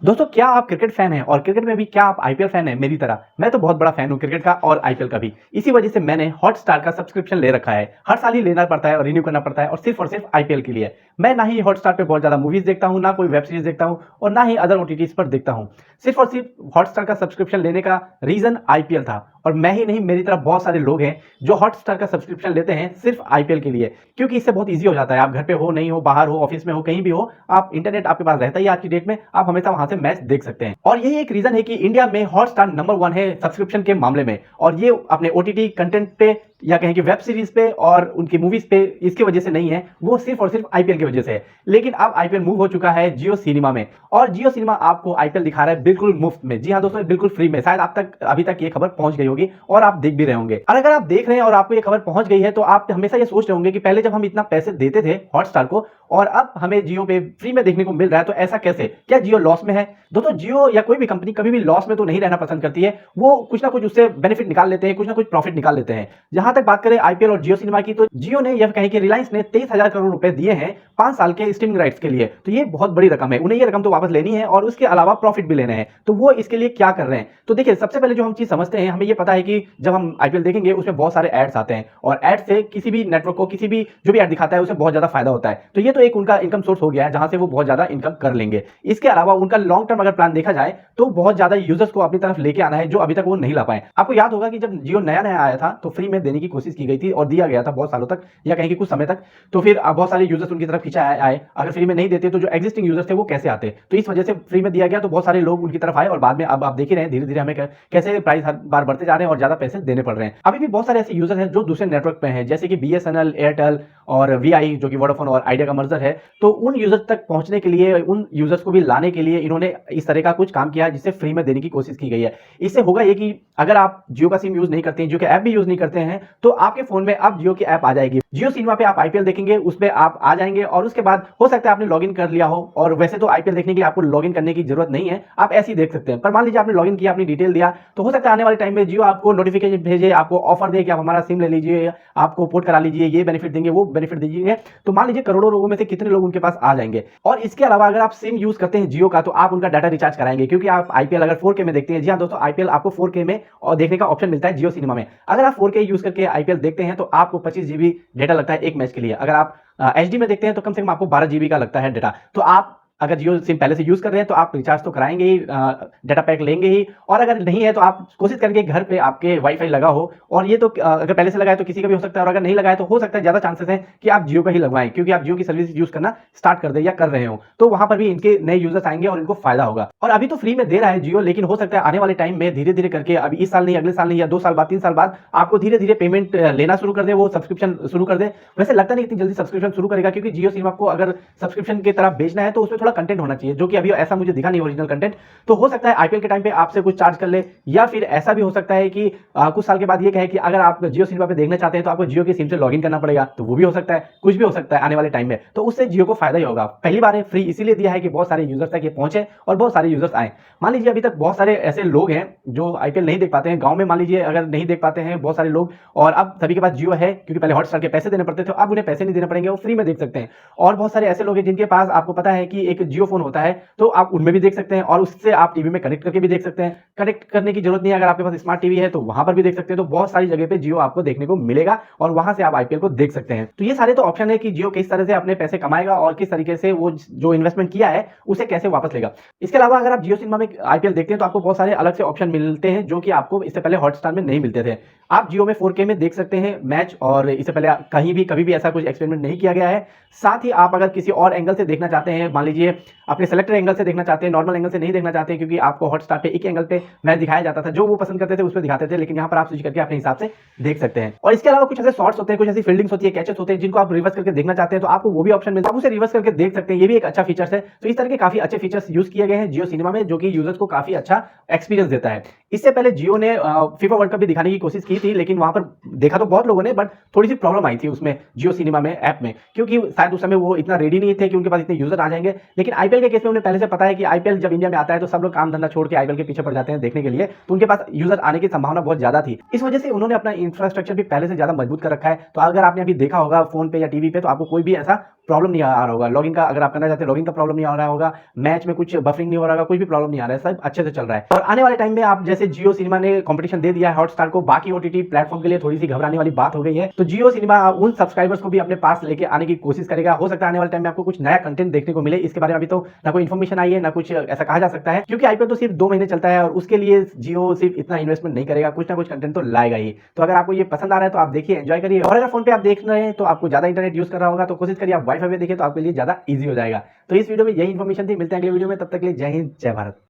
दोस्तों क्या आप क्रिकेट फैन हैं और क्रिकेट में भी क्या आप आईपीएल फैन हैं मेरी तरह? मैं तो बहुत बड़ा फैन हूं क्रिकेट का और आईपीएल का भी। इसी वजह से मैंने हॉटस्टार का सब्सक्रिप्शन ले रखा है। हर साल ही लेना पड़ता है और रिन्यू करना पड़ता है और सिर्फ आईपीएल के लिए। मैं ना ही हॉटस्टार पे बहुत ज्यादा मूवीज देखता हूं, ना कोई वेब सीरीज देखता हूं और ना ही अदर ओटीटीज पर देखता हूं। सिर्फ और सिर्फ हॉटस्टार का सब्सक्रिप्शन लेने का रीजन आईपीएल था। और मैं ही नहीं, मेरी तरह बहुत सारे लोग हैं जो हॉटस्टार का सब्सक्रिप्शन लेते हैं सिर्फ आईपीएल के लिए, क्योंकि इससे बहुत इजी हो जाता है। आप घर पे हो, नहीं हो, बाहर हो, ऑफिस में हो, कहीं भी हो, आप इंटरनेट आपके पास रहता ही आज की डेट में, आप हमेशा वहां से मैच देख सकते हैं। और यही एक रीजन है कि इंडिया में हॉटस्टार नंबर 1 है सब्सक्रिप्शन के मामले में। और ये अपने ओटीटी कंटेंट पे या कहें कि वेब सीरीज पे और उनकी मूवीज पे इसकी वजह से नहीं है, वो सिर्फ और सिर्फ आईपीएल की वजह से है। लेकिन अब आईपीएल मूव हो चुका है जियो सिनेमा में और जियो सिनेमा आपको आईपीएल दिखा रहा है बिल्कुल मुफ्त में। जी हाँ दोस्तों, बिल्कुल फ्री में। शायद आप तक अभी तक ये खबर पहुंच गई होगी और आप देख भी रहे होंगे। और अगर आप देख रहे हैं और आपको ये खबर पहुंच गई है तो आप हमेशा ये सोच रहे होंगे कि पहले जब हम इतना पैसे देते थे हॉटस्टार को और अब हमें जियो पे फ्री में देखने को मिल रहा है, तो ऐसा कैसे? क्या जियो लॉस में है? दोस्तों जियो या कोई भी कंपनी कभी भी लॉस में तो नहीं रहना पसंद करती है। वो कुछ ना कुछ उससे बेनिफिट निकाल लेते हैं, कुछ ना कुछ प्रॉफिट निकाल लेते हैं। जहां तक बात करें आईपीएल और जियो सिनेमा की, तो जियो ने या कहें कि रिलायंस ने 23,000 करोड़ रुपए दिए हैं 5 साल के स्ट्रीमिंग राइट्स के लिए। तो ये बहुत बड़ी रकम है, उन्हें ये रकम तो वापस लेनी है और उसके अलावा प्रॉफिट भी लेने हैं। तो वो इसके लिए क्या कर रहे हैं? तो देखिए, सबसे पहले जो हम चीज समझते हैं, हमें ये पता है कि जब हम आईपीएल देखेंगे उसमें बहुत सारे एड्स आते हैं और एड से किसी भी नेटवर्क को, किसी भी जो भी एड दिखाता है उसे बहुत ज्यादा फायदा होता है। तो ये तो एक उनका इनकम सोर्स हो गया है जहां से वो बहुत ज्यादा इनकम कर लेंगे। इसके अलावा उनका लॉन्ग टर्म अगर प्लान देखा जाए तो बहुत ज्यादा यूजर्स को अपनी तरफ लेके आना है जो अभी तक वो नहीं ला पाए। आपको याद होगा कि जब जियो नया नया आया था तो फ्री में देने की कोशिश की गई थी और दिया गया था बहुत सालों तक या कहें कि कुछ समय तक। तो फिर बहुत सारे यूजर्स उनकी तरफ खींचा आए। अगर फ्री में नहीं देते तो जो एग्जिस्टिंग यूजर्स थे वो कैसे आते? तो इस वजह से फ्री में दिया गया तो बहुत सारे लोग उनकी तरफ आए और बाद में अब आप देख ही रहे हैं धीरे धीरे हमें कैसे प्राइस हर बार बढ़ते जा रहे हैं और ज्यादा पैसे देने पड़ रहे हैं। अभी भी बहुत सारे ऐसे यूजर हैं जो दूसरे नेटवर्क पे हैं, जैसे कि बीएसएनएल, एयरटेल और वीआई जो कि वोडाफोन और आइडिया का मर्जर है। तो उन यूजर्स तक पहुंचने के लिए, उन यूजर्स को भी लाने के लिए इन्होंने इस तरह का कुछ काम किया है जिससे फ्री में देने की कोशिश की गई है। इससे होगा ये कि अगर आप जियो का सिम यूज नहीं करते हैं, जियो के ऐप भी यूज नहीं करते हैं, तो आपके फोन में अब जियो की ऐप आ जाएगी। जियो सिनेमा पे आप आईपीएल देखेंगे, उस पे आप आ जाएंगे और उसके बाद हो सकता है आपने लॉगिन कर लिया हो। और वैसे तो आईपीएल देखने के लिए आपको लॉगिन करने की जरूरत नहीं है, आप ऐसे ही देख सकते हैं। पर मान लीजिए आपने लॉगिन किया, अपनी डिटेल दिया, तो हो सकता है आने वाले टाइम में जियो आपको नोटिफिकेशन भेजे, आपको ऑफर दे कि आप हमारा सिम ले लीजिए, आपको पोर्ट करा लीजिए, ये बेनिफिट देंगे, वो बेनिफिट दीजिए। तो मान लीजिए करोड़ों लोगों में से कितने लोग उनके पास आ जाएंगे। और इसके अलावा अगर आप सिम यूज करते हैं जियो का तो आप उनका डाटा रिचार्ज कराएंगे, क्योंकि आप आईपीएल अगर 4K में देखते हैं। जी हाँ दोस्तों, आईपीएल आपको 4K में और देखने का ऑप्शन मिलता है जियो सिनेमा में। अगर आप 4K यूज करके आईपीएल देखते हैं तो आपको 25 GB डेटा लगता है एक मैच के लिए। अगर आप एचडी में देखते हैं तो कम से कम आपको 12 GB का लगता है डेटा। तो आप अगर जियो सिम पहले से यूज कर रहे हैं तो आप रिचार्ज तो कराएंगे ही, डाटा पैक लेंगे ही। और अगर नहीं है तो आप कोशिश करेंगे घर पे आपके वाईफाई लगा हो। और ये तो अगर पहले से लगा है तो किसी का भी हो सकता है, और अगर नहीं लगा है तो हो सकता है, ज्यादा चांसेस है कि आप जियो का ही लगवाएं, क्योंकि आप जियो की सर्विस यूज करना स्टार्ट कर दे या कर रहे हो तो वहां पर भी इनके नए यूजर्स आएंगे और इनको फायदा होगा। और अभी तो फ्री में दे रहा है जियो, लेकिन हो सकता है आने वाले टाइम में धीरे धीरे करके, अभी इस साल नहीं, अगले साल नहीं, या 2 साल बाद, 3 साल बाद आपको धीरे धीरे पेमेंट लेना शुरू कर दे, वो सब्सक्रिप्शन शुरू कर दे। वैसे लगता नहीं इतनी जल्दी सब्सक्रिप्शन शुरू करेगा, क्योंकि जियो सिनेमा को अगर सब्सक्रिप्शन की तरफ बेचना है तो उसमें थोड़ा कंटेंट होना चाहिए, जो कि अभी ऐसा मुझे दिखा नहीं ओरिजिनल कंटेंट। तो हो सकता है आईपीएल के टाइम पे आपसे कुछ चार्ज कर ले, या फिर ऐसा भी हो सकता है कि कुछ साल के बाद ये कहे कि अगर आप जियो सिनेमा पे देखना चाहते हैं तो आपको जियो की सिम से लॉगिन करना पड़ेगा। तो वो भी हो सकता है, कुछ भी हो सकता है आने वाले टाइम में। तो उससे जियो को फायदा ही होगा। पहली बार है फ्री इसीलिए दिया है कि बहुत सारे यूजर्स तक ये पहुंचे और बहुत सारे यूजर्स आए। मान लीजिए अभी तक बहुत सारे ऐसे लोग हैं जो आईपीएल नहीं देख पाते हैं, गांव में मान लीजिए अगर नहीं देख पाते हैं बहुत सारे लोग, और अब सभी के पास जियो है, क्योंकि पहले हॉटस्टार के पैसे देने पड़ते थे, अब उन्हें पैसे नहीं देने पड़ेंगे, वो फ्री में देख सकते हैं। और बहुत सारे ऐसे लोग हैं जिनके पास, आपको पता है कि एक जियो फोन होता है, तो आप उनमें भी देख सकते हैं और उससे आप टीवी में कनेक्ट करके भी देख सकते हैं। कनेक्ट करने की जरूरत नहीं है, अगर आपके पास स्मार्ट टीवी है तो वहां पर भी देख सकते हैं। तो बहुत सारी जगह पे जियो आपको देखने को मिलेगा और वहां से आप आईपीएल को देख सकते हैं। तो ये सारे तो ऑप्शन है कि जियो किस तरह से अपने पैसे कमाएगा और किस तरीके से वो जो इन्वेस्टमेंट किया है उसे कैसे वापस लेगा। इसके अलावा अगर आप जियो सिनेमा में आईपीएल देखते हैं तो आपको बहुत सारे अलग से ऑप्शन मिलते हैं जो कि आपको इससे पहले हॉटस्टार में नहीं मिलते थे। आप जियो में 4K में देख सकते हैं मैच, और इससे पहले कहीं भी कभी भी ऐसा कुछ एक्सपेरिमेंट नहीं किया गया है। साथ ही आप अगर किसी और एंगल से देखना चाहते हैं, मान लीजिए अपने सेलेक्टर एंगल से देखना चाहते हैं, नॉर्मल एंगल से नहीं देखना चाहते, क्योंकि आपको हॉटस्टार पे एक एंगल पे मैच दिखाया जाता था, जो वो पसंद करते थे उस पर दिखाते थे, लेकिन यहाँ पर आप स्विच करके अपने हिसाब से देख सकते हैं। और इसके अलावा कुछ ऐसे शॉट्स होते हैं, कुछ ऐसी फील्डिंग्स होती है, कैचेस होते हैं, जिनको आप रिवर्स करके देखना चाहते हैं तो आपको वो भी ऑप्शन मिलता है, आप उसे रिवर्स करके देख सकते हैं। ये भी एक अच्छा फीचर्स है। तो इस तरह के काफी अच्छे फीचर्स यूज किए गए हैं जियो सिनेमा में, जो कि यूजर्स को काफी अच्छा एक्सपीरियंस देता है। इससे पहले जियो ने फीफा वर्ल्ड कप भी दिखाने की कोशिश की थी, लेकिन वहां पर देखा तो बहुत लोगों ने, बट थोड़ी सी प्रॉब्लम आई थी उसमें जियो सिनेमा में ऐप में, क्योंकि शायद उस समय वो इतना रेडी नहीं थे कि उनके पास इतने यूजर आ जाएंगे। लेकिन आईपीएल के केस में उन्हें पहले से पता है कि आईपीएल जब इंडिया में आता है तो सब लोग काम धंधा छोड़ के आईपीएल के पीछे पड़ जाते हैं देखने के लिए, तो उनके पास यूजर आने की संभावना बहुत ज्यादा थी। इस वजह से उन्होंने अपना इंफ्रास्ट्रक्चर भी पहले से ज्यादा मजबूत कर रखा है। तो अगर आपने अभी देखा होगा फोन पे या टीवी पे, तो आपको कोई भी ऐसा प्रॉब्लम नहीं आ रहा होगा। लॉगिन का अगर आप करना चाहते हैं, लॉगिन का प्रॉब्लम नहीं आ रहा होगा, मैच में कुछ बफरिंग नहीं हो रहा होगा, कोई भी प्रॉब्लम नहीं आ रहा है, सब अच्छे से चल रहा है। और आने वाले टाइम में आप जैसे जियो सिनेमा ने कंपटीशन दे दिया है हॉटस्टार को, बाकी ओटीटी प्लेटफॉर्म के लिए थोड़ी सी घबराने वाली बात हो गई है। तो जियो सिनेमा उन सब्सक्राइबर्स को भी अपने पास लेके आने की कोशिश करेगा। हो सकता है आने वाले टाइम में आपको कुछ नया कंटेंट देखने को मिले। इसके बारे में अभी तो ना कोई इन्फॉर्मेशन आई है, ना कुछ ऐसा कहा जा सकता है, क्योंकि आईपीएल तो सिर्फ 2 महीने चलता है और उसके लिए जियो सिर्फ इतना इन्वेस्टमेंट नहीं करेगा, कुछ ना कुछ कंटेंट तो लाएगा ही। तो अगर आपको ये पसंद आ रहा है तो आप देखिए, एंजॉय करिए। और अगर फोन पे आप देख रहे हैं तो आपको ज्यादा इंटरनेट यूज कर रहा होगा तो कोशिश करिए आप वाईफाई पे देखिए, तो आपके लिए ज्यादा ईजी हो जाएगा। तो इस वीडियो में यही इन्फॉर्मेशन थी। मिलते हैं अगले वीडियो में, तब तक के लिए जय हिंद, जय भारत।